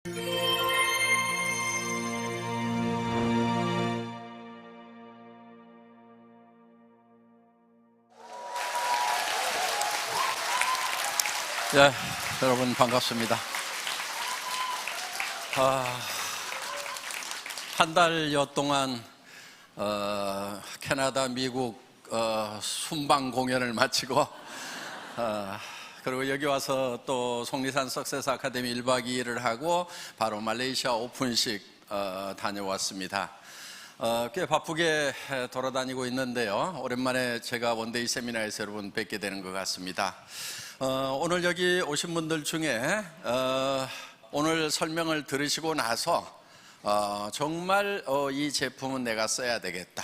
네, 여러분 반갑습니다. 한 달여 동안 캐나다, 미국 순방 공연을 마치고 그리고 여기 와서 또 속리산 석세스 아카데미 1박 2일을 하고 바로 말레이시아 오픈식 다녀왔습니다. 꽤 바쁘게 돌아다니고 있는데요, 오랜만에 제가 원데이 세미나에서 여러분 뵙게 되는 것 같습니다. 오늘 여기 오신 분들 중에 오늘 설명을 들으시고 나서 정말 이 제품은 내가 써야 되겠다,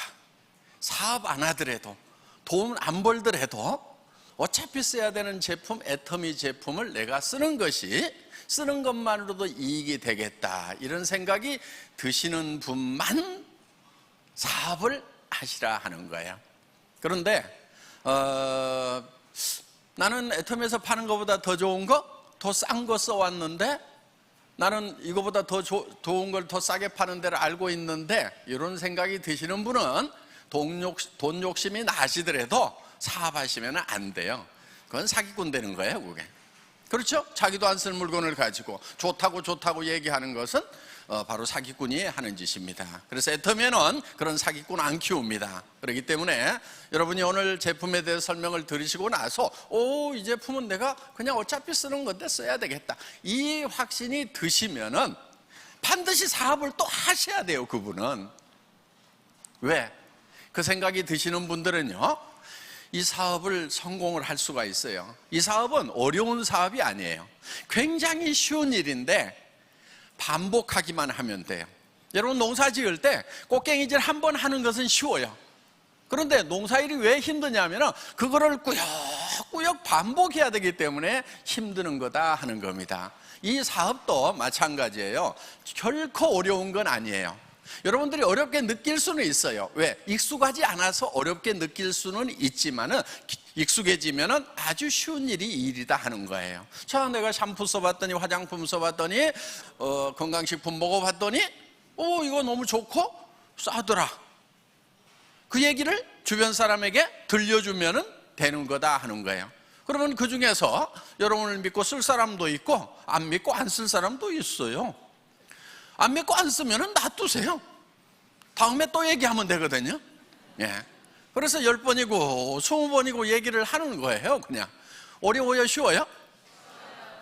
사업 안 하더라도 돈 안 벌더라도 어차피 써야 되는 제품, 애터미 제품을 내가 쓰는 것만으로도 이익이 되겠다, 이런 생각이 드시는 분만 사업을 하시라 하는 거예요. 그런데 나는 애터미에서 파는 것보다 더 좋은 거, 더 싼 거 써왔는데 나는 이거보다 더 좋은 걸 더 싸게 파는 데를 알고 있는데, 이런 생각이 드시는 분은 돈 욕심이 나시더라도 사업하시면 안 돼요. 그건 사기꾼 되는 거예요, 그게. 그렇죠? 자기도 안 쓸 물건을 가지고 좋다고 얘기하는 것은 바로 사기꾼이 하는 짓입니다. 그래서 애터미는 그런 사기꾼 안 키웁니다. 그렇기 때문에 여러분이 오늘 제품에 대해 설명을 들으시고 나서 이 제품은 내가 그냥 어차피 쓰는 건데 써야 되겠다, 이 확신이 드시면은 반드시 사업을 또 하셔야 돼요, 그분은. 왜? 그 생각이 드시는 분들은요, 이 사업을 성공을 할 수가 있어요. 이 사업은 어려운 사업이 아니에요. 굉장히 쉬운 일인데 반복하기만 하면 돼요. 여러분, 농사 지을 때 꽃갱이질 한 번 하는 것은 쉬워요. 그런데 농사일이 왜 힘드냐면 그거를 꾸역꾸역 반복해야 되기 때문에 힘드는 거다 하는 겁니다. 이 사업도 마찬가지예요. 결코 어려운 건 아니에요. 여러분들이 어렵게 느낄 수는 있어요. 왜? 익숙하지 않아서 어렵게 느낄 수는 있지만은 익숙해지면은 아주 쉬운 일이다 하는 거예요. 자, 내가 샴푸 써봤더니, 화장품 써봤더니, 건강식품 먹어봤더니, 이거 너무 좋고 싸더라, 그 얘기를 주변 사람에게 들려주면은 되는 거다 하는 거예요. 그러면 그 중에서 여러분을 믿고 쓸 사람도 있고 안 믿고 안 쓸 사람도 있어요. 안 믿고 안 쓰면은 놔두세요. 다음에 또 얘기하면 되거든요. 예. 그래서 10번이고 20번이고 얘기를 하는 거예요. 그냥 어려워요, 쉬워요?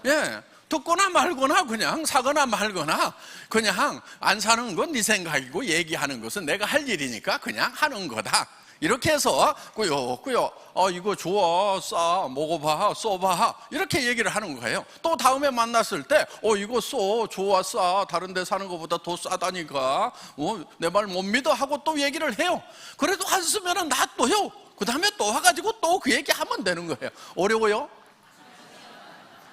예. 듣거나 말거나 그냥 사거나 말거나 그냥 안 사는 건 네 생각이고 얘기하는 것은 내가 할 일이니까 그냥 하는 거다, 이렇게 해서 꾸역꾸역 이거 좋아, 싸, 먹어봐, 써봐, 이렇게 얘기를 하는 거예요. 또 다음에 만났을 때 이거 써, 좋아, 싸, 다른 데 사는 것보다 더 싸다니까 내 말 못 믿어 하고 또 얘기를 해요. 그래도 안 쓰면 놔둬요. 그 다음에 또 와가지고 또 그 얘기 하면 되는 거예요. 어려워요?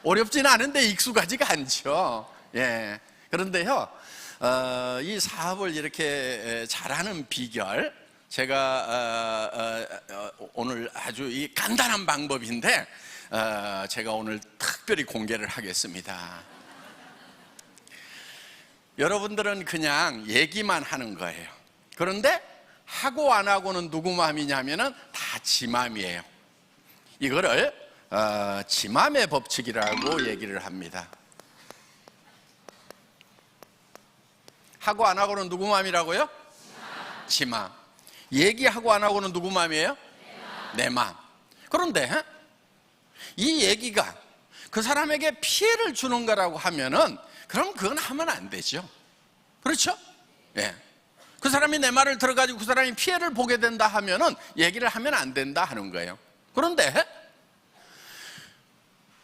어렵지는 않은데 익숙하지가 않죠. 예. 그런데요, 이 사업을 이렇게 잘하는 비결, 제가 오늘 아주 이 간단한 방법인데 제가 오늘 특별히 공개를 하겠습니다. 여러분들은 그냥 얘기만 하는 거예요. 그런데 하고 안 하고는 누구 마음이냐면은 다 지 마음이에요. 이거를 지맘의 법칙이라고 얘기를 합니다. 하고 안 하고는 누구 마음이라고요? 지맘. 얘기하고 안 하고는 누구 마음이에요? 내 마음. 그런데 이 얘기가 그 사람에게 피해를 주는 거라고 하면은 그럼 그건 하면 안 되죠. 그렇죠? 예. 그 사람이 내 말을 들어가지고 그 사람이 피해를 보게 된다 하면은 얘기를 하면 안 된다 하는 거예요. 그런데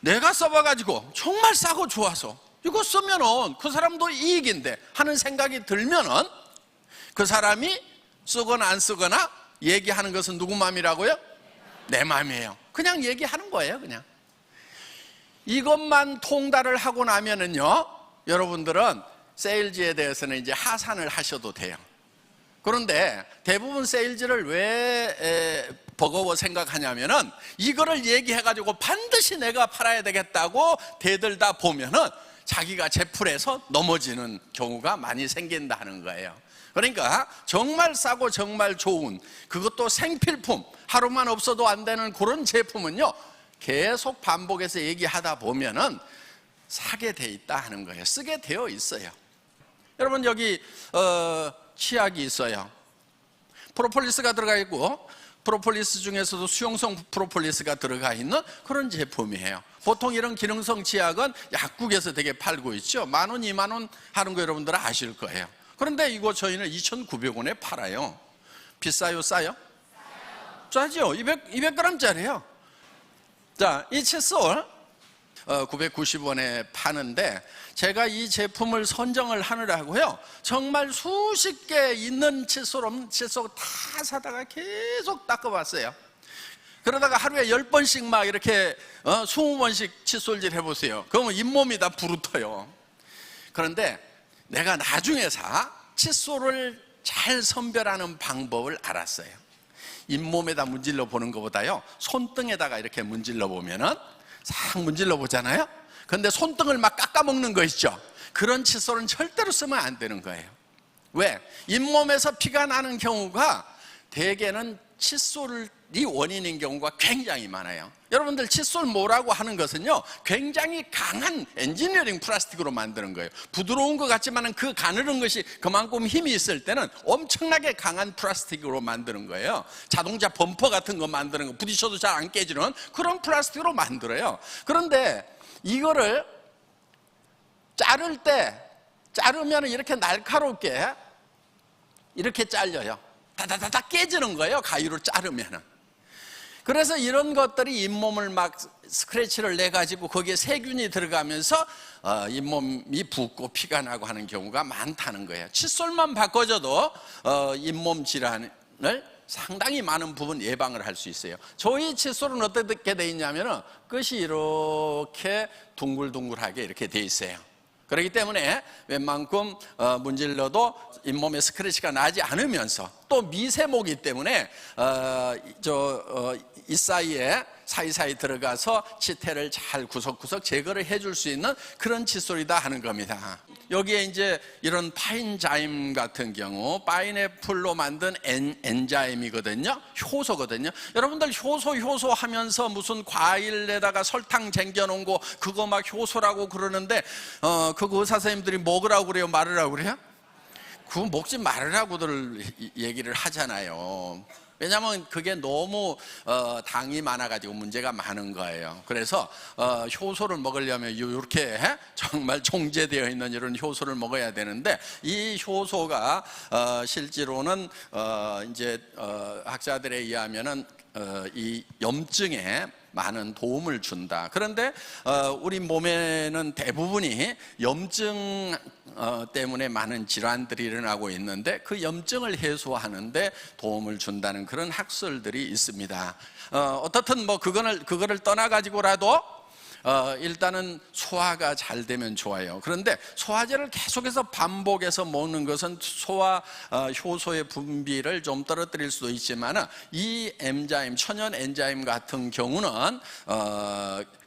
내가 써봐가지고 정말 싸고 좋아서 이거 쓰면은 그 사람도 이익인데 하는 생각이 들면은 그 사람이 쓰거나 안 쓰거나 얘기하는 것은 누구 마음이라고요? 내 마음이에요. 그냥 얘기하는 거예요, 그냥. 이것만 통달을 하고 나면은요, 여러분들은 세일즈에 대해서는 이제 하산을 하셔도 돼요. 그런데 대부분 세일즈를 왜 버거워 생각하냐면은 이거를 얘기해가지고 반드시 내가 팔아야 되겠다고 대들다 보면은 자기가 제풀에서 넘어지는 경우가 많이 생긴다는 거예요. 그러니까 정말 싸고 정말 좋은, 그것도 생필품, 하루만 없어도 안 되는 그런 제품은요, 계속 반복해서 얘기하다 보면은 사게 돼 있다 하는 거예요. 쓰게 되어 있어요. 여러분, 여기 치약이 있어요. 프로폴리스가 들어가 있고, 프로폴리스 중에서도 수용성 프로폴리스가 들어가 있는 그런 제품이에요. 보통 이런 기능성 치약은 약국에서 되게 팔고 있죠. 10,000원, 20,000원 하는 거 여러분들은 아실 거예요. 그런데 이거 저희는 2,900원에 팔아요. 비싸요, 싸요? 싸죠. 200g짜리예요. 자, 이 칫솔 990원에 파는데, 제가 이 제품을 선정을 하느라고요, 정말 수십 개 있는 칫솔 다 사다가 계속 닦아봤어요. 그러다가 하루에 10번씩 막 이렇게 20번씩 칫솔질 해보세요. 그러면 잇몸이 다 부르터요. 그런데 내가 나중에서 칫솔을 잘 선별하는 방법을 알았어요. 잇몸에다 문질러 보는 것보다요, 손등에다가 이렇게 문질러 보면은 싹 문질러 보잖아요. 근데 손등을 막 깎아먹는 거 있죠. 그런 칫솔은 절대로 쓰면 안 되는 거예요. 왜? 잇몸에서 피가 나는 경우가 대개는 칫솔이 원인인 경우가 굉장히 많아요. 여러분들, 칫솔 모라고 하는 것은요, 굉장히 강한 엔지니어링 플라스틱으로 만드는 거예요. 부드러운 것 같지만 그 가느른 것이 그만큼 힘이 있을 때는 엄청나게 강한 플라스틱으로 만드는 거예요. 자동차 범퍼 같은 거 만드는 거, 부딪혀도 잘 안 깨지는 그런 플라스틱으로 만들어요. 그런데 이거를 자르면 이렇게 날카롭게 이렇게 잘려요. 다다다다 깨지는 거예요, 가위로 자르면은. 그래서 이런 것들이 잇몸을 막 스크래치를 내가지고 거기에 세균이 들어가면서 잇몸이 붓고 피가 나고 하는 경우가 많다는 거예요. 칫솔만 바꿔줘도 잇몸 질환을 상당히 많은 부분 예방을 할 수 있어요. 저희 칫솔은 어떻게 돼 있냐면은 끝이 이렇게 둥글둥글하게 이렇게 돼 있어요. 그렇기 때문에 웬만큼 문질러도 잇몸에 스크래치가 나지 않으면서, 또 미세모기 때문에 이 사이사이 들어가서 치태를 잘 구석구석 제거를 해줄 수 있는 그런 칫솔이다 하는 겁니다. 여기에 이제 이런 파인자임 같은 경우, 파인애플로 만든 엔자임이거든요. 효소거든요. 여러분들, 효소 하면서 무슨 과일에다가 설탕 쟁겨놓은 거 그거 막 효소라고 그러는데, 그거 의사 선생님들이 먹으라고 그래요, 말으라고 그래요? 그거 먹지 말으라고들 얘기를 하잖아요. 왜냐하면 그게 너무 당이 많아가지고 문제가 많은 거예요. 그래서 효소를 먹으려면 이렇게 정말 정제되어 있는 이런 효소를 먹어야 되는데, 이 효소가 실제로는 이제 학자들에 의하면은 이 염증에 많은 도움을 준다. 그런데 우리 몸에는 대부분이 염증 때문에 많은 질환들이 일어나고 있는데, 그 염증을 해소하는데 도움을 준다는 그런 학설들이 있습니다. 어떻든 뭐 그거를 떠나가지고라도 일단은 소화가 잘 되면 좋아요. 그런데 소화제를 계속해서 반복해서 먹는 것은 소화 효소의 분비를 좀 떨어뜨릴 수도 있지만, 이 엔자임, 천연 엔자임 같은 경우는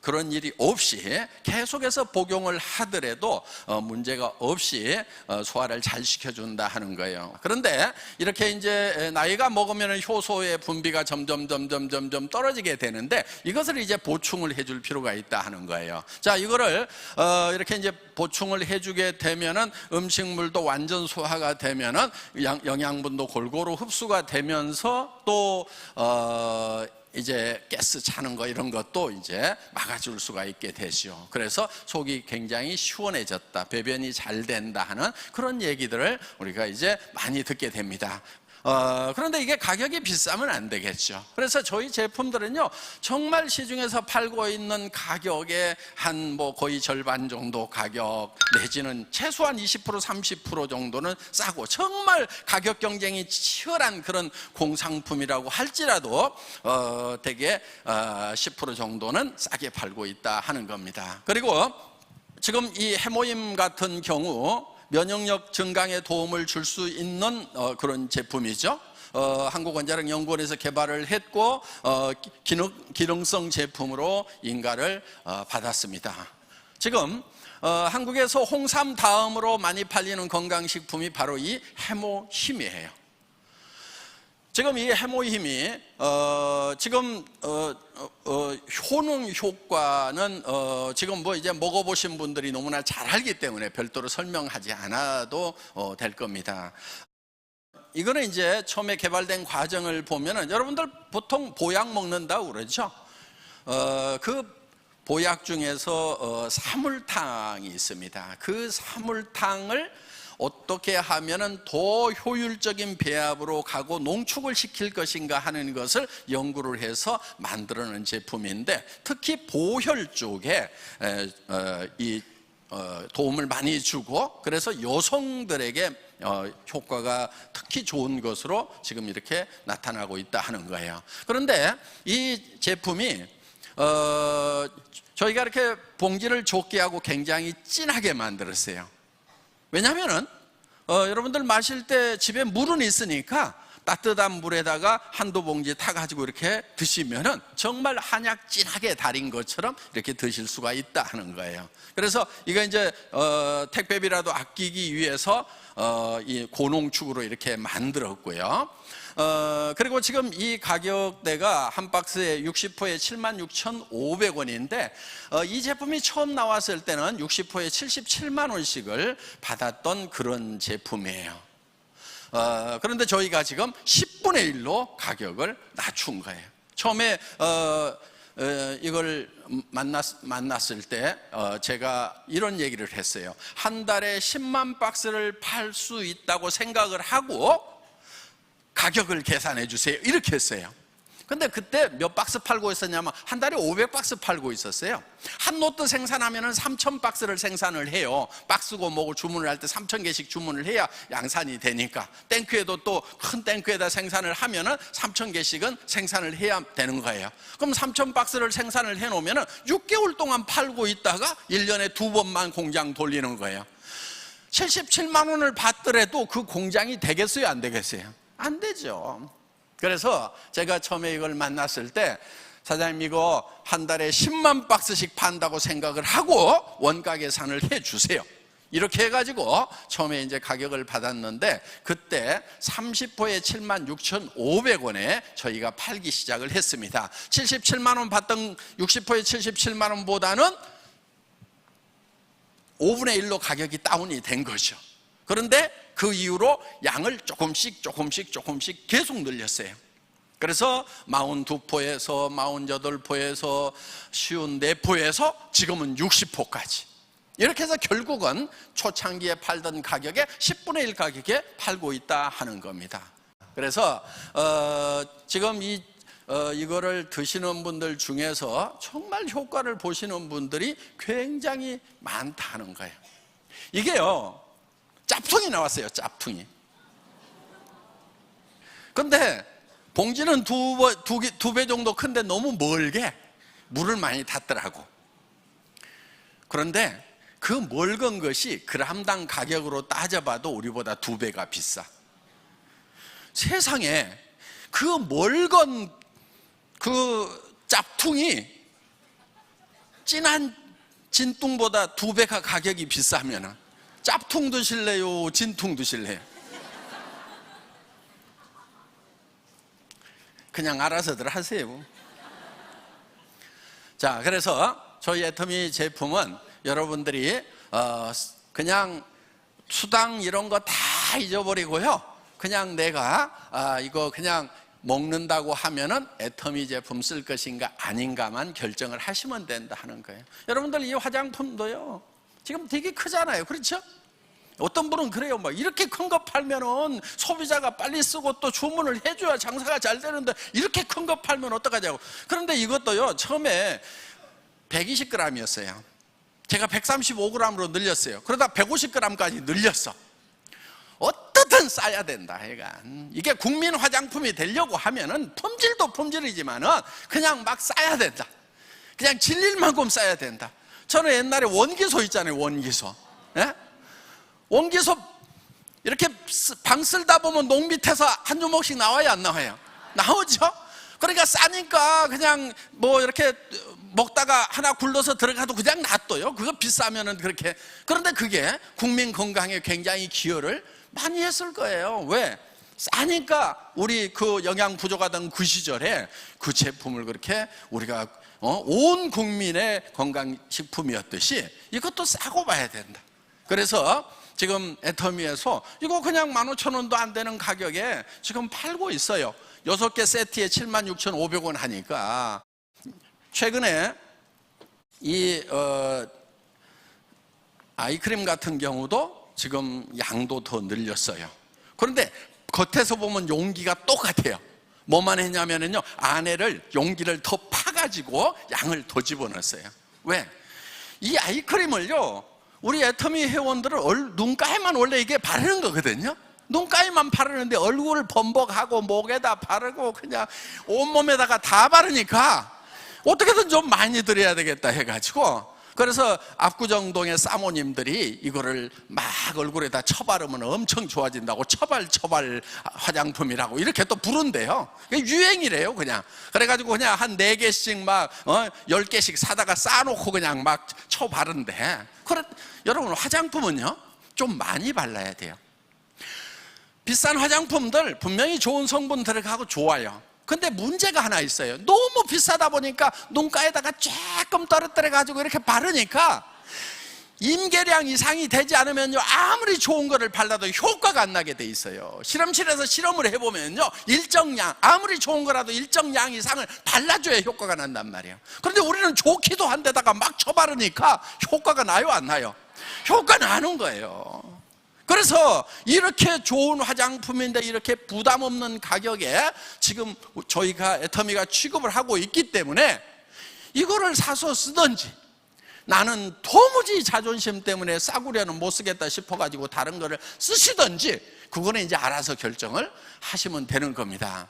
그런 일이 없이 계속해서 복용을 하더라도 문제가 없이 소화를 잘 시켜준다 하는 거예요. 그런데 이렇게 이제 나이가 먹으면 효소의 분비가 점점 떨어지게 되는데, 이것을 이제 보충을 해줄 필요가 있다 하는 거예요. 자, 이거를 이렇게 이제 보충을 해주게 되면은 음식물도 완전 소화가 되면은 영양분도 골고루 흡수가 되면서 또 이제 가스 차는 거 이런 것도 이제 막아줄 수가 있게 되죠. 그래서 속이 굉장히 시원해졌다, 배변이 잘 된다 하는 그런 얘기들을 우리가 이제 많이 듣게 됩니다. 그런데 이게 가격이 비싸면 안 되겠죠. 그래서 저희 제품들은요, 정말 시중에서 팔고 있는 가격의 한 뭐 거의 절반 정도 가격, 내지는 최소한 20% 30% 정도는 싸고, 정말 가격 경쟁이 치열한 그런 공상품이라고 할지라도 대개 10% 정도는 싸게 팔고 있다 하는 겁니다. 그리고 지금 이 해모임 같은 경우 면역력 증강에 도움을 줄 수 있는 그런 제품이죠. 한국원자력연구원에서 개발을 했고 기능성 제품으로 인가를 받았습니다. 지금 한국에서 홍삼 다음으로 많이 팔리는 건강식품이 바로 이 해모힘이에요. 지금 이 해모힘이 지금 효능 효과는 지금 뭐 이제 먹어보신 분들이 너무나 잘 알기 때문에 별도로 설명하지 않아도 될 겁니다. 이거는 이제 처음에 개발된 과정을 보면은 여러분들 보통 보약 먹는다고 그러죠. 그 보약 중에서 사물탕이 있습니다. 그 사물탕을 어떻게 하면은 더 효율적인 배합으로 가고 농축을 시킬 것인가 하는 것을 연구를 해서 만들어낸 제품인데, 특히 보혈 쪽에 도움을 많이 주고, 그래서 여성들에게 효과가 특히 좋은 것으로 지금 이렇게 나타나고 있다 하는 거예요. 그런데 이 제품이 저희가 이렇게 봉지를 좁게 하고 굉장히 진하게 만들었어요. 왜냐하면은 여러분들 마실 때 집에 물은 있으니까 따뜻한 물에다가 한두 봉지 타가지고 이렇게 드시면은 정말 한약 진하게 달인 것처럼 이렇게 드실 수가 있다 하는 거예요. 그래서 이거 이제 택배비라도 아끼기 위해서 이 고농축으로 이렇게 만들었고요. 그리고 지금 이 가격대가 한 박스에 60호에 76,500원인데 이 제품이 처음 나왔을 때는 60호에 77만 원씩을 받았던 그런 제품이에요. 그런데 저희가 지금 10분의 1로 가격을 낮춘 거예요. 처음에 이걸 만났을 때 제가 이런 얘기를 했어요. 한 달에 10만 박스를 팔 수 있다고 생각을 하고 가격을 계산해 주세요, 이렇게 했어요. 근데 그때 몇 박스 팔고 있었냐면 한 달에 500박스 팔고 있었어요. 한 로트 생산하면 3,000박스를 생산을 해요. 박스고 뭐고 주문을 할 때 3,000개씩 주문을 해야 양산이 되니까. 탱크에도 또 큰 탱크에다 생산을 하면 3,000개씩은 생산을 해야 되는 거예요. 그럼 3,000박스를 생산을 해놓으면 6개월 동안 팔고 있다가 1년에 2번만 공장 돌리는 거예요. 77만 원을 받더라도 그 공장이 되겠어요, 안 되겠어요? 안 되죠. 그래서 제가 처음에 이걸 만났을 때 사장님 이거 한 달에 10만 박스씩 판다고 생각을 하고 원가 계산을 해 주세요, 이렇게 해가지고 처음에 이제 가격을 받았는데, 그때 30호에 76,500원에 저희가 팔기 시작을 했습니다. 77만 원 받던 60호에 77만 원보다는 5분의 1로 가격이 다운이 된 거죠. 그런데 그 이후로 양을 조금씩 계속 늘렸어요. 그래서 42포에서 48포에서 54포에서 지금은 60포까지 이렇게 해서 결국은 초창기에 팔던 가격에 10분의 1 가격에 팔고 있다 하는 겁니다. 그래서 지금 이거를 드시는 분들 중에서 정말 효과를 보시는 분들이 굉장히 많다는 거예요. 이게요, 짭퉁이 나왔어요, 짭퉁이. 근데 봉지는 두 배 정도 큰데 너무 멀게 물을 많이 탔더라고. 그런데 그 멀건 것이 그람당 가격으로 따져봐도 우리보다 2배가 비싸. 세상에 그 멀건 그 짭퉁이 진한 진퉁보다 2배가 가격이 비싸면 짭퉁 드실래요, 진퉁 드실래요? 그냥 알아서들 하세요. 자, 그래서 저희 애터미 제품은 여러분들이 그냥 수당 이런 거 다 잊어버리고요, 그냥 내가 이거 그냥 먹는다고 하면은 애터미 제품 쓸 것인가 아닌가만 결정을 하시면 된다 하는 거예요. 여러분들 이 화장품도요 지금 되게 크잖아요, 그렇죠? 어떤 분은 그래요, 막 이렇게 큰 거 팔면은 소비자가 빨리 쓰고 또 주문을 해줘야 장사가 잘 되는데 이렇게 큰 거 팔면 어떡하냐고. 그런데 이것도요 처음에 120g이었어요. 제가 135g으로 늘렸어요. 그러다 150g까지 늘렸어. 어떻든 싸야 된다. 이게 국민 화장품이 되려고 하면은 품질도 품질이지만은 그냥 막 싸야 된다. 그냥 질릴 만큼 싸야 된다. 저는 옛날에 원기소 있잖아요, 원기소. 예? 원기소 이렇게 방 쓸다 보면 농 밑에서 한 주먹씩 나와요, 안 나와요? 나오죠? 그러니까 싸니까 그냥 뭐 이렇게 먹다가 하나 굴러서 들어가도 그냥 놔둬요. 그거 비싸면은 그렇게. 그런데 그게 국민 건강에 굉장히 기여를 많이 했을 거예요. 왜? 싸니까 우리 그 영양 부족하던 그 시절에 그 제품을 그렇게 우리가 온 국민의 건강식품이었듯이 이것도 싸고 봐야 된다. 그래서 지금 애터미에서 이거 그냥 15,000원도 안 되는 가격에 지금 팔고 있어요. 6개 세트에 76,500원 하니까. 최근에 이 아이크림 같은 경우도 지금 양도 더 늘렸어요. 그런데 겉에서 보면 용기가 똑같아요. 뭐만 했냐면요, 안에를 용기를 더 파가지고 양을 더 집어넣었어요. 왜? 이 아이크림을요, 우리 애터미 회원들은 눈가에만 원래 이게 바르는 거거든요. 눈가에만 바르는데 얼굴을 범벅하고 목에다 바르고 그냥 온몸에다가 다 바르니까 어떻게든 좀 많이 드려야 되겠다 해가지고, 그래서 압구정동의 사모님들이 이거를 막 얼굴에다 쳐바르면 엄청 좋아진다고 처발 화장품이라고 이렇게 또 부른대요. 유행이래요 그냥. 그래가지고 그냥 한 4개씩 막 10개씩 사다가 싸놓고 그냥 막 쳐바른대. 그래, 여러분 화장품은요 좀 많이 발라야 돼요. 비싼 화장품들 분명히 좋은 성분 들어가고 좋아요. 근데 문제가 하나 있어요. 너무 비싸다 보니까 눈가에다가 조금 떨어뜨려 가지고 이렇게 바르니까 임계량 이상이 되지 않으면요, 아무리 좋은 거를 발라도 효과가 안 나게 돼 있어요. 실험실에서 실험을 해보면요, 일정 양, 아무리 좋은 거라도 일정 양 이상을 발라줘야 효과가 난단 말이에요. 그런데 우리는 좋기도 한데다가 막 쳐바르니까 효과가 나요, 안 나요? 효과 나는 거예요. 그래서 이렇게 좋은 화장품인데 이렇게 부담 없는 가격에 지금 저희가 애터미가 취급을 하고 있기 때문에 이거를 사서 쓰든지, 나는 도무지 자존심 때문에 싸구려는 못 쓰겠다 싶어가지고 다른 거를 쓰시든지, 그거는 이제 알아서 결정을 하시면 되는 겁니다.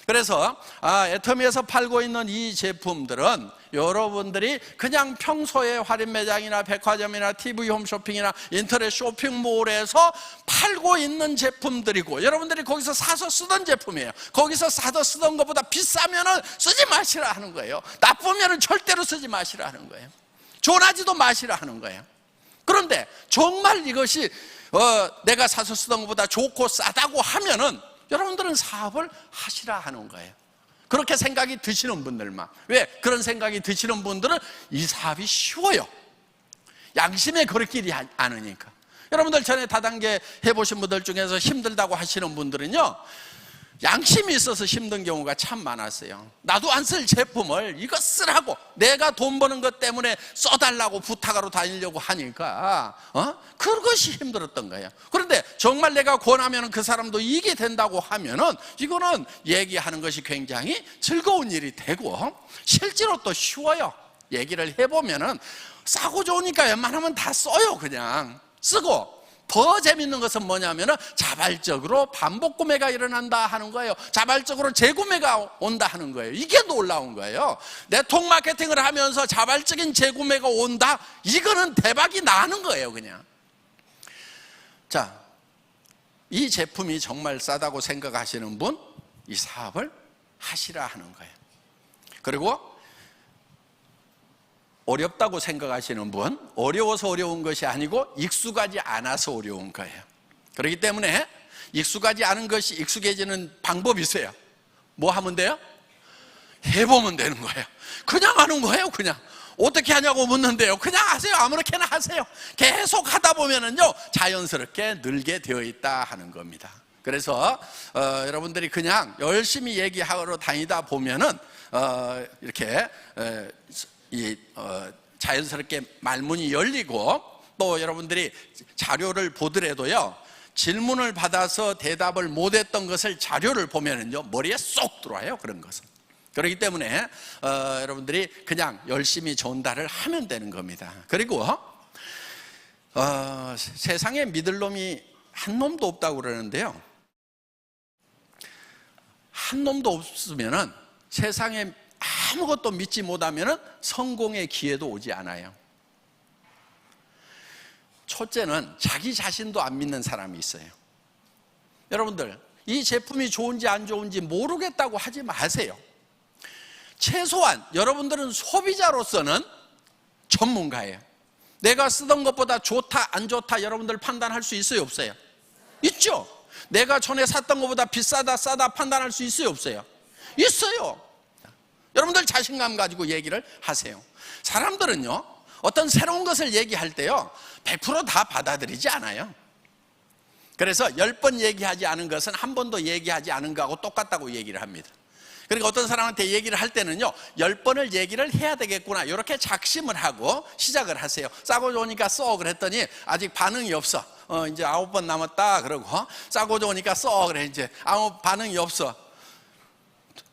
그래서 애터미에서 팔고 있는 이 제품들은 여러분들이 그냥 평소에 할인 매장이나 백화점이나 TV 홈쇼핑이나 인터넷 쇼핑몰에서 팔고 있는 제품들이고, 여러분들이 거기서 사서 쓰던 제품이에요. 거기서 사서 쓰던 것보다 비싸면은 쓰지 마시라 하는 거예요. 나쁘면은 절대로 쓰지 마시라 하는 거예요. 존하지도 마시라 하는 거예요. 그런데 정말 이것이 내가 사서 쓰던 것보다 좋고 싸다고 하면은 여러분들은 사업을 하시라 하는 거예요. 그렇게 생각이 드시는 분들만. 왜? 그런 생각이 드시는 분들은 이 사업이 쉬워요. 양심에 거리끼리 않으니까. 여러분들 전에 다단계 해보신 분들 중에서 힘들다고 하시는 분들은요, 양심이 있어서 힘든 경우가 참 많았어요. 나도 안 쓸 제품을 이거 쓰라고, 내가 돈 버는 것 때문에 써달라고 부탁하러 다니려고 하니까 그것이 힘들었던 거예요. 그런데 정말 내가 권하면 그 사람도 이게 된다고 하면은 이거는 얘기하는 것이 굉장히 즐거운 일이 되고 실제로 또 쉬워요. 얘기를 해보면은 싸고 좋으니까 웬만하면 다 써요. 그냥 쓰고, 더 재밌는 것은 뭐냐면은 자발적으로 반복 구매가 일어난다 하는 거예요. 자발적으로 재구매가 온다 하는 거예요. 이게 놀라운 거예요. 네트워크 마케팅을 하면서 자발적인 재구매가 온다? 이거는 대박이 나는 거예요, 그냥. 자, 이 제품이 정말 싸다고 생각하시는 분, 이 사업을 하시라 하는 거예요. 그리고 어렵다고 생각하시는 분, 어려워서 어려운 것이 아니고 익숙하지 않아서 어려운 거예요. 그렇기 때문에 익숙하지 않은 것이 익숙해지는 방법이 있어요. 뭐 하면 돼요? 해보면 되는 거예요. 그냥 하는 거예요. 그냥 어떻게 하냐고 묻는데요, 그냥 하세요. 아무렇게나 하세요. 계속 하다 보면은요, 자연스럽게 늘게 되어 있다 하는 겁니다. 그래서 여러분들이 그냥 열심히 얘기하러 다니다 보면은 이렇게 자연스럽게 말문이 열리고, 또 여러분들이 자료를 보더라도요, 질문을 받아서 대답을 못했던 것을 자료를 보면은요, 머리에 쏙 들어와요. 그런 것은. 그렇기 때문에 여러분들이 그냥 열심히 전달을 하면 되는 겁니다. 그리고 세상에 믿을 놈이 한 놈도 없다고 그러는데요, 한 놈도 없으면은, 세상에 아무것도 믿지 못하면 성공의 기회도 오지 않아요. 첫째는 자기 자신도 안 믿는 사람이 있어요. 여러분들, 이 제품이 좋은지 안 좋은지 모르겠다고 하지 마세요. 최소한 여러분들은 소비자로서는 전문가예요. 내가 쓰던 것보다 좋다 안 좋다 여러분들 판단할 수 있어요 없어요? 있죠. 내가 전에 샀던 것보다 비싸다 싸다 판단할 수 있어요 없어요? 있어요. 여러분들 자신감 가지고 얘기를 하세요. 사람들은요 어떤 새로운 것을 얘기할 때요 100% 다 받아들이지 않아요. 그래서 10번 얘기하지 않은 것은 한 번도 얘기하지 않은 거하고 똑같다고 얘기를 합니다. 그러니까 어떤 사람한테 얘기를 할 때는요 10번을 얘기를 해야 되겠구나 이렇게 작심을 하고 시작을 하세요. 싸고 좋으니까 써 그랬더니 아직 반응이 없어. 이제 9번 남았다 그러고 싸고 좋으니까 써 그래 이제 아무 반응이 없어.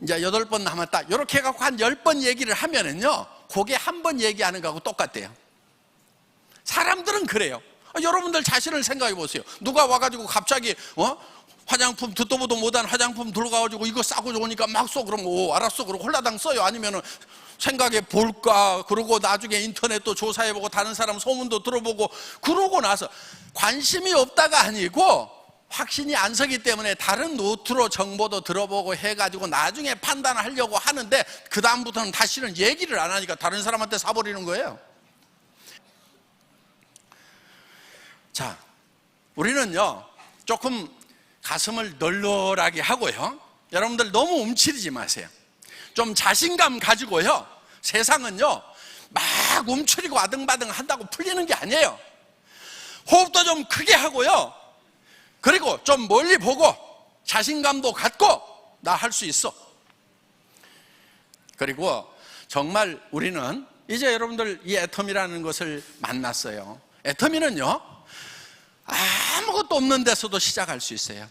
이제 8번 남았다 이렇게 해갖고 한 10번 얘기를 하면은요 그게 한 번 얘기하는 거하고 똑같대요. 사람들은 그래요. 여러분들 자신을 생각해 보세요. 누가 와가지고 갑자기 화장품 듣도 보도 못한 화장품 들어가가지고 이거 싸고 좋으니까 막 써 그러면 오 알았어 그러고 홀라당 써요. 아니면은 생각해 볼까 그러고 나중에 인터넷도 조사해보고 다른 사람 소문도 들어보고 그러고 나서 관심이 없다가 아니고 확신이 안 서기 때문에 다른 노트로 정보도 들어보고 해가지고 나중에 판단하려고 하는데 그 다음부터는 다시는 얘기를 안 하니까 다른 사람한테 사버리는 거예요. 자, 우리는요 조금 가슴을 널널하게 하고요 여러분들 너무 움츠리지 마세요. 좀 자신감 가지고요 세상은요 막 움츠리고 아등바등 한다고 풀리는 게 아니에요. 호흡도 좀 크게 하고요 그리고 좀 멀리 보고 자신감도 갖고 나 할 수 있어. 그리고 정말 우리는 이제 여러분들 이 애터미라는 것을 만났어요. 애터미는요 아무것도 없는 데서도 시작할 수 있어요.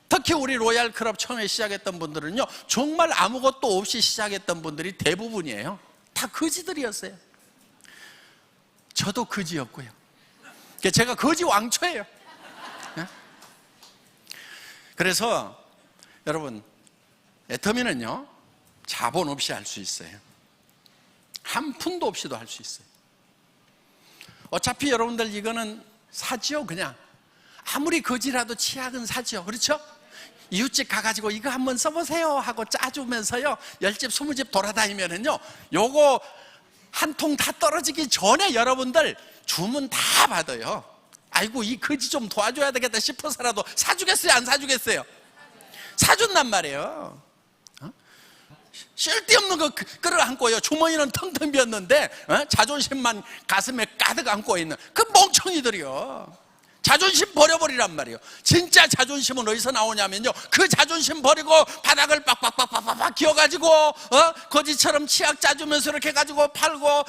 특히 우리 로얄 클럽 처음에 시작했던 분들은요 정말 아무것도 없이 시작했던 분들이 대부분이에요. 다 거지들이었어요. 저도 거지였고요. 제가 거지 왕초예요. 그래서 여러분 애터미는요 자본 없이 할 수 있어요. 한 푼도 없이도 할 수 있어요. 어차피 여러분들 이거는 사지요. 그냥 아무리 거지라도 치약은 사지요. 그렇죠? 이웃집 가가지고 이거 한번 써보세요 하고 짜주면서요 10집 20집 돌아다니면은요 요거 한 통 다 떨어지기 전에 여러분들 주문 다 받아요. 아이고 이 거지 좀 도와줘야 되겠다 싶어서라도 사주겠어요 안 사주겠어요? 사준단 말이에요. 쓸데없는 거 끌어안고요 주머니는 텅텅 비었는데 자존심만 가슴에 가득 안고 있는 그 멍청이들이요. 자존심 버려버리란 말이에요. 진짜 자존심은 어디서 나오냐면요 그 자존심 버리고 바닥을 빡빡빡빡빡 기어가지고 거지처럼 치약 짜주면서 이렇게 가지고 팔고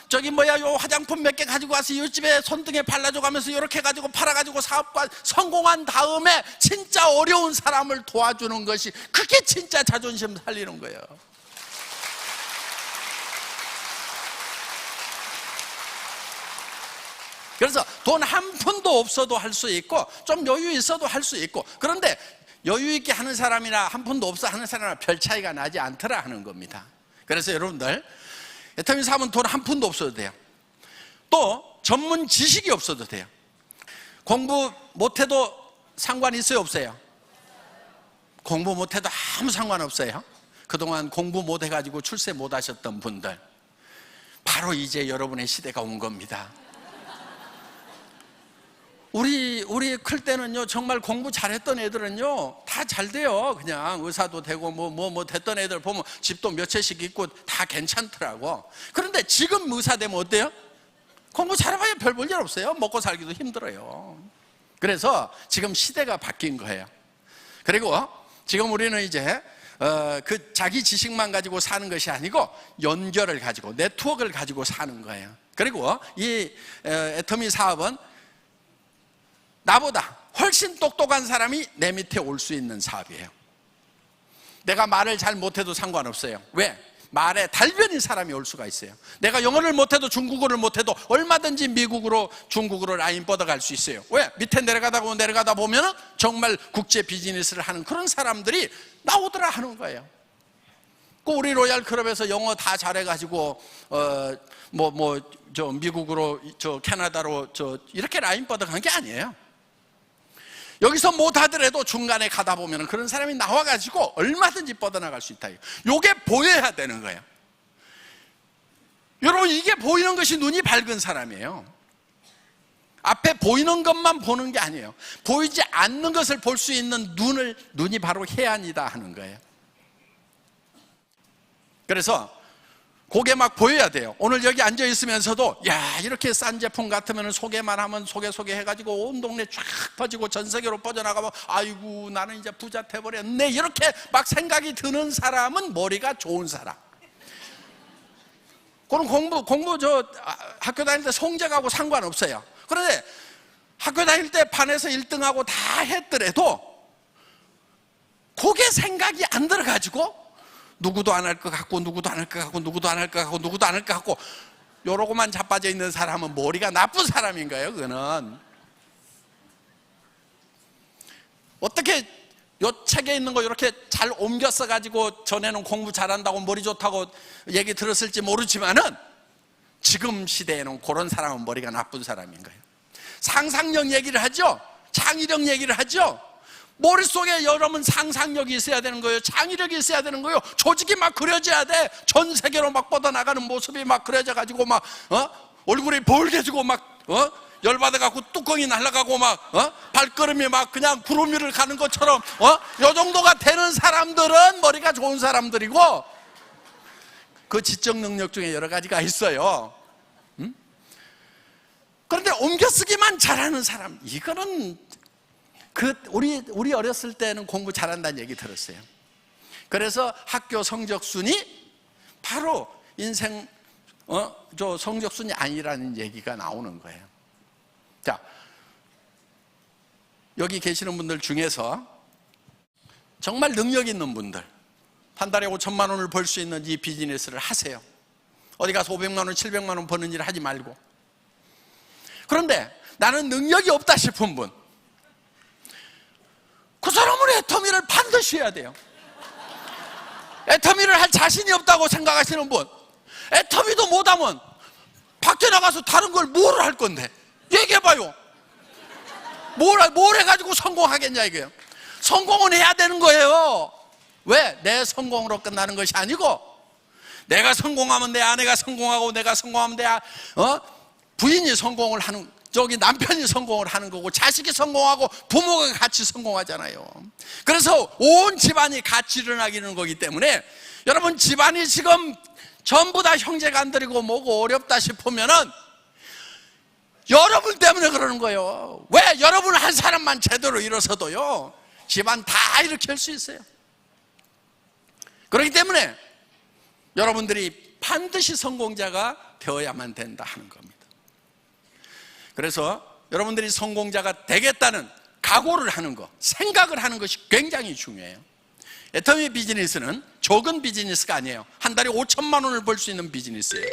저기 뭐야 요 화장품 몇 개 가지고 와서 이웃집에 손등에 발라줘 가면서 이렇게 가지고 팔아가지고 사업과 성공한 다음에 진짜 어려운 사람을 도와주는 것이 그게 진짜 자존심 살리는 거예요. 그래서 돈 한 푼도 없어도 할 수 있고 좀 여유 있어도 할 수 있고 그런데 여유 있게 하는 사람이나 한 푼도 없어 하는 사람이나 별 차이가 나지 않더라 하는 겁니다. 그래서 여러분들 애터미 사업은 돈 한 푼도 없어도 돼요. 또 전문 지식이 없어도 돼요. 공부 못해도 상관 있어요 없어요? 공부 못해도 아무 상관없어요. 그동안 공부 못해가지고 출세 못하셨던 분들 바로 이제 여러분의 시대가 온 겁니다. 우리 클 때는요 정말 공부 잘했던 애들은요 다 잘 돼요. 그냥 의사도 되고 뭐 됐던 애들 보면 집도 몇 채씩 있고 다 괜찮더라고. 그런데 지금 의사 되면 어때요? 공부 잘해봐야 별 볼 일 없어요. 먹고 살기도 힘들어요. 그래서 지금 시대가 바뀐 거예요. 그리고 지금 우리는 이제 그 자기 지식만 가지고 사는 것이 아니고 연결을 가지고 네트워크를 가지고 사는 거예요. 그리고 이 애터미 사업은 나보다 훨씬 똑똑한 사람이 내 밑에 올 수 있는 사업이에요. 내가 말을 잘 못해도 상관없어요. 왜? 말에 달변인 사람이 올 수가 있어요. 내가 영어를 못해도 중국어를 못해도 얼마든지 미국으로 중국으로 라인 뻗어갈 수 있어요. 왜? 밑에 내려가다 보면 정말 국제 비즈니스를 하는 그런 사람들이 나오더라 하는 거예요. 우리 로얄 클럽에서 영어 다 잘해가지고 미국으로 캐나다로 이렇게 라인 뻗어간 게 아니에요. 여기서 못하더라도 중간에 가다 보면 그런 사람이 나와가지고 얼마든지 뻗어나갈 수 있다. 이게 보여야 되는 거예요. 여러분, 이게 보이는 것이 눈이 밝은 사람이에요. 앞에 보이는 것만 보는 게 아니에요. 보이지 않는 것을 볼 수 있는 눈이 바로 해안이다 하는 거예요. 그래서 그게 막 보여야 돼요. 오늘 여기 앉아 있으면서도 야, 이렇게 싼 제품 같으면 소개만 하면 소개 해가지고 온 동네 쫙 퍼지고 전 세계로 뻗어나가면 아이고 나는 이제 부자 돼버렸네, 이렇게 막 생각이 드는 사람은 머리가 좋은 사람. 그럼 공부 학교 다닐 때 성적하고 상관없어요. 그런데 학교 다닐 때 반에서 1등하고 다 했더라도 그게 생각이 안 들어가지고 누구도 안 할 것 같고 누구도 안 할 것 같고 누구도 안 할 것 같고 누구도 안 할 것 같고 요러고만 자빠져 있는 사람은 머리가 나쁜 사람인 거예요. 그거는 어떻게 요 책에 있는 거 이렇게 잘 옮겨 써가지고 전에는 공부 잘한다고 머리 좋다고 얘기 들었을지 모르지만은 지금 시대에는 그런 사람은 머리가 나쁜 사람인 거예요. 상상력 얘기를 하죠. 창의력 얘기를 하죠. 머릿속에 여러분 상상력이 있어야 되는 거예요. 창의력이 있어야 되는 거예요. 조직이 막 그려져야 돼. 전 세계로 막 뻗어나가는 모습이 막 그려져 가지고 막 얼굴이 벌개지고 막 열받아 갖고 뚜껑이 날아가고 막 발걸음이 막 그냥 구름 위를 가는 것처럼 요 정도가 되는 사람들은 머리가 좋은 사람들이고, 그 지적 능력 중에 여러 가지가 있어요. 그런데 옮겨쓰기만 잘하는 사람, 이거는 우리 어렸을 때는 공부 잘한다는 얘기 들었어요. 그래서 학교 성적순이 바로 인생 성적순이 아니라는 얘기가 나오는 거예요. 자, 여기 계시는 분들 중에서 정말 능력 있는 분들, 한 달에 5천만 원을 벌 수 있는 이 비즈니스를 하세요. 어디 가서 500만 원, 700만 원 버는 일을 하지 말고. 그런데 나는 능력이 없다 싶은 분, 그 사람은 애터미를 반드시 해야 돼요. 애터미를 할 자신이 없다고 생각하시는 분, 애터미도 못하면 밖에 나가서 다른 걸 뭘 할 건데 얘기해봐요. 뭘 해가지고 성공하겠냐 이게요. 성공은 해야 되는 거예요. 왜? 내 성공으로 끝나는 것이 아니고, 내가 성공하면 내 아내가 성공하고, 내가 성공하면 내 부인이 성공을 하는, 저기 남편이 성공을 하는 거고, 자식이 성공하고 부모가 같이 성공하잖아요. 그래서 온 집안이 같이 일어나기는 거기 때문에, 여러분 집안이 지금 전부 다 형제간들이고 뭐고 어렵다 싶으면은 여러분 때문에 그러는 거예요. 왜? 여러분 한 사람만 제대로 일어서도요 집안 다 일으킬 수 있어요. 그렇기 때문에 여러분들이 반드시 성공자가 되어야만 된다 하는 겁니다. 그래서 여러분들이 성공자가 되겠다는 각오를 하는 것, 생각을 하는 것이 굉장히 중요해요. 애터미 비즈니스는 적은 비즈니스가 아니에요. 한 달에 5천만 원을 벌 수 있는 비즈니스예요.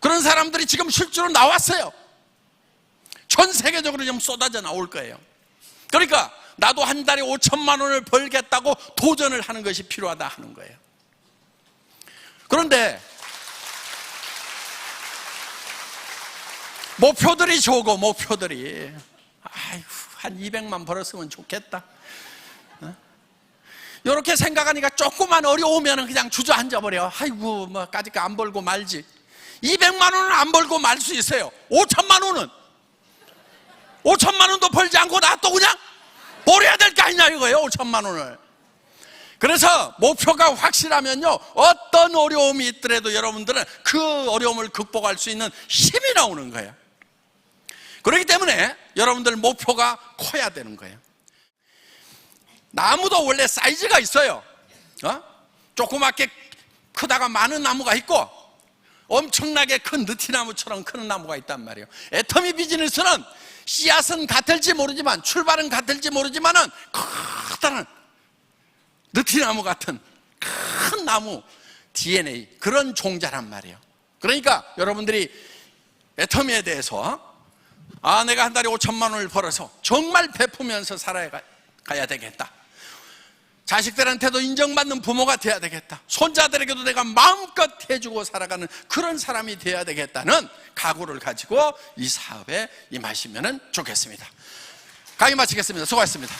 그런 사람들이 지금 실제로 나왔어요. 전 세계적으로 좀 쏟아져 나올 거예요. 그러니까 나도 한 달에 5천만 원을 벌겠다고 도전을 하는 것이 필요하다 하는 거예요. 그런데 목표들이 적어. 목표들이 아이고 한 200만 벌었으면 좋겠다, 이렇게 생각하니까 조금만 어려우면 그냥 주저앉아 버려. 아이고 뭐 까짓거 안 벌고 말지. 200만 원은 안 벌고 말 수 있어요. 5천만 원도 벌지 않고 나 또 그냥 벌어야 될 거 아니냐 이거예요. 5천만 원을. 그래서 목표가 확실하면요, 어떤 어려움이 있더라도 여러분들은 그 어려움을 극복할 수 있는 힘이 나오는 거예요. 그렇기 때문에 여러분들 목표가 커야 되는 거예요. 나무도 원래 사이즈가 있어요. 조그맣게 크다가 많은 나무가 있고, 엄청나게 큰 느티나무처럼 큰 나무가 있단 말이에요. 애터미 비즈니스는 씨앗은 같을지 모르지만, 출발은 같을지 모르지만은 커다란 느티나무 같은 큰 나무 DNA, 그런 종자란 말이에요. 그러니까 여러분들이 애터미에 대해서 내가 한 달에 5천만 원을 벌어서 정말 베푸면서 살아가야 되겠다, 자식들한테도 인정받는 부모가 돼야 되겠다, 손자들에게도 내가 마음껏 해주고 살아가는 그런 사람이 돼야 되겠다는 각오를 가지고 이 사업에 임하시면 좋겠습니다. 강의 마치겠습니다. 수고하셨습니다.